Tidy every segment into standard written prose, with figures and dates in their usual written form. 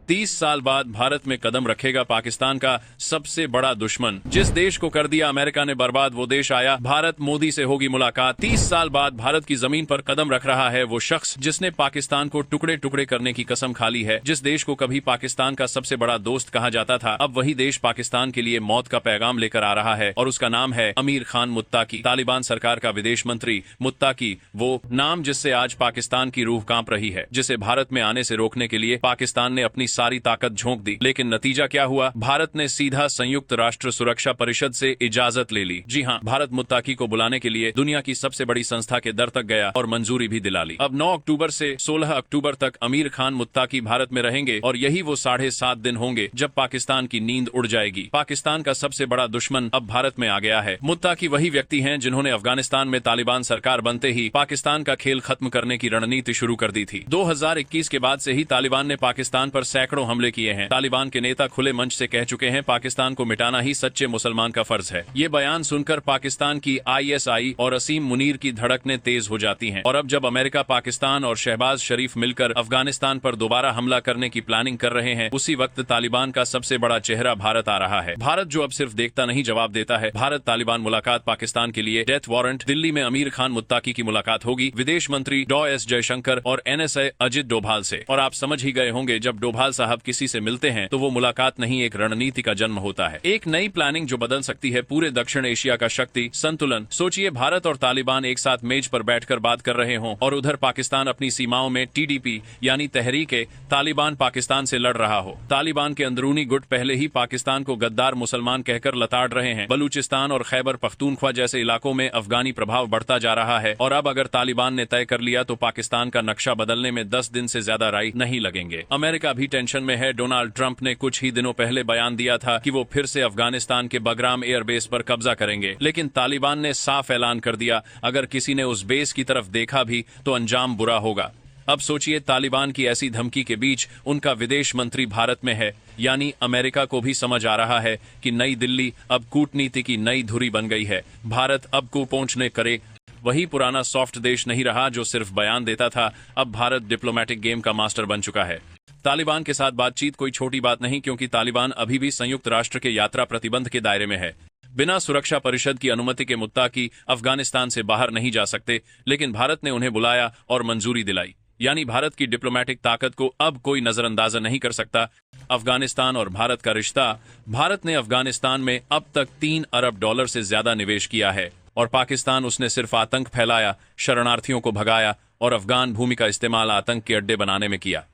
30 साल बाद भारत में कदम रखेगा पाकिस्तान का सबसे बड़ा दुश्मन। जिस देश को कर दिया अमेरिका ने बर्बाद वो देश आया, भारत मोदी से होगी मुलाकात। 30 साल बाद भारत की जमीन पर कदम रख रहा है वो शख्स जिसने पाकिस्तान को टुकड़े टुकड़े करने की कसम खा ली है। जिस देश को कभी पाकिस्तान का सबसे बड़ा दोस्त कहा जाता था, अब वही देश पाकिस्तान के लिए मौत का पैगाम लेकर आ रहा है और उसका नाम है अमीर खान मुत्ताकी। तालिबान सरकार का विदेश मंत्री मुत्ताकी, वो नाम जिससे आज पाकिस्तान की रूह कांप रही है, जिसे भारत में आने से रोकने के लिए पाकिस्तान ने अपनी सारी ताकत झोंक दी। लेकिन नतीजा क्या हुआ? भारत ने सीधा संयुक्त राष्ट्र सुरक्षा परिषद से इजाजत ले ली। जी हाँ, भारत मुत्ताकी को बुलाने के लिए दुनिया की सबसे बड़ी संस्था के दर तक गया और मंजूरी भी दिला ली। अब 9 अक्टूबर से 16 अक्टूबर तक अमीर खान मुत्ताकी भारत में रहेंगे और यही वो 7.5 दिन होंगे जब पाकिस्तान की नींद उड़ जाएगी। पाकिस्तान का सबसे बड़ा दुश्मन अब भारत में आ गया है। मुत्ताकी वही व्यक्ति हैं जिन्होंने अफगानिस्तान में तालिबान सरकार बनते ही पाकिस्तान का खेल खत्म करने की रणनीति शुरू कर दी थी। 2021 के बाद से ही तालिबान ने पाकिस्तान पर सैकड़ों हमले किए हैं। तालिबान के नेता खुले मंच से कह चुके हैं पाकिस्तान को मिटाना ही सच्चे मुसलमान का फर्ज है। ये बयान सुनकर पाकिस्तान की ISI और असीम मुनीर की धड़कनें तेज हो जाती हैं। और अब जब अमेरिका, पाकिस्तान और शहबाज शरीफ मिलकर अफगानिस्तान पर दोबारा हमला करने की प्लानिंग कर रहे हैं, उसी वक्त तालिबान का सबसे बड़ा चेहरा भारत आ रहा है। भारत जो अब सिर्फ देखता नहीं जवाब देता है। भारत तालिबान मुलाकात पाकिस्तान के लिए डेथ वारंट। दिल्ली में अमीर खान मुत्ताकी की मुलाकात होगी विदेश मंत्री डॉ.एस. जयशंकर और NSA अजित डोभाल से। और आप समझ ही गए होंगे, जब डोभाल साहब किसी से मिलते हैं तो वो मुलाकात नहीं, एक रणनीति का जन्म होता है। एक नई प्लानिंग जो बदल सकती है पूरे दक्षिण एशिया का शक्ति संतुलन। सोचिए, भारत और तालिबान एक साथ मेज पर बैठकर बात कर रहे हों और उधर पाकिस्तान अपनी सीमाओं में TDP यानी तहरीके तालिबान पाकिस्तान से लड़ रहा हो। तालिबान के अंदरूनी गुट पहले ही पाकिस्तान को गद्दार मुसलमान कहकर लताड़ रहे हैं। बलूचिस्तान और खैबर पख्तूनख्वा जैसे इलाकों में अफगानी प्रभाव बढ़ता जा रहा है और अब अगर तालिबान ने तय कर लिया तो पाकिस्तान का नक्शा बदलने में 10 दिन से ज्यादा राय नहीं लगेंगे। अमेरिका भी टेंशन में है। डोनाल्ड ट्रंप ने कुछ ही दिनों पहले बयान दिया था कि वो फिर से अफगानिस्तान के बगराम एयरबेस पर कब्जा करेंगे, लेकिन तालिबान ने साफ ऐलान कर दिया अगर किसी ने उस बेस की तरफ देखा भी तो अंजाम बुरा होगा। अब सोचिए, तालिबान की ऐसी धमकी के बीच उनका विदेश मंत्री भारत में है, यानी अमेरिका को भी समझ आ रहा है कि नई दिल्ली अब कूटनीति की नई धुरी बन गई है। भारत अब को पहुंचने करे। वही पुराना सॉफ्ट देश नहीं रहा जो सिर्फ बयान देता था। अब भारत डिप्लोमेटिक गेम का मास्टर बन चुका है। तालिबान के साथ बातचीत कोई छोटी बात नहीं, क्योंकि तालिबान अभी भी संयुक्त राष्ट्र के यात्रा प्रतिबंध के दायरे में है। बिना सुरक्षा परिषद की अनुमति के मुत्ताकी अफगानिस्तान से बाहर नहीं जा सकते, लेकिन भारत ने उन्हें बुलाया और मंजूरी दिलाई। यानी भारत की डिप्लोमेटिक ताकत को अब कोई नजरअंदाज नहीं कर सकता। अफगानिस्तान और भारत का रिश्ता। भारत ने अफगानिस्तान में अब तक $3 अरब से ज्यादा निवेश किया है और पाकिस्तान उसने सिर्फ आतंक फैलाया, शरणार्थियों को भगाया और अफगान भूमि का इस्तेमाल आतंक के अड्डे बनाने में किया।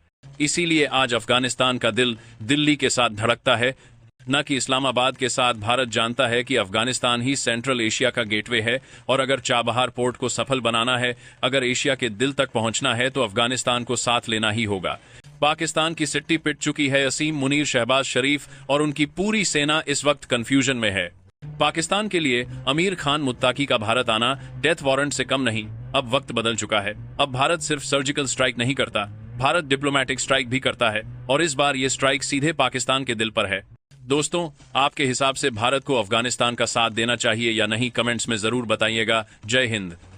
इसीलिए आज अफगानिस्तान का दिल दिल्ली के साथ धड़कता है, न कि इस्लामाबाद के साथ। भारत जानता है कि अफगानिस्तान ही सेंट्रल एशिया का गेटवे है और अगर चाबहार पोर्ट को सफल बनाना है, अगर एशिया के दिल तक पहुंचना है, तो अफगानिस्तान को साथ लेना ही होगा। पाकिस्तान की सिट्टी पिट चुकी है। असीम मुनीर, शहबाज शरीफ और उनकी पूरी सेना इस वक्त कंफ्यूजन में है। पाकिस्तान के लिए अमीर खान मुत्ताकी का भारत आना डेथ वारंट से कम नहीं। अब वक्त बदल चुका है। अब भारत सिर्फ सर्जिकल स्ट्राइक नहीं करता, भारत डिप्लोमेटिक स्ट्राइक भी करता है और इस बार ये स्ट्राइक सीधे पाकिस्तान के दिल पर है। दोस्तों, आपके हिसाब से भारत को अफगानिस्तान का साथ देना चाहिए या नहीं, कमेंट्स में जरूर बताइएगा। जय हिंद।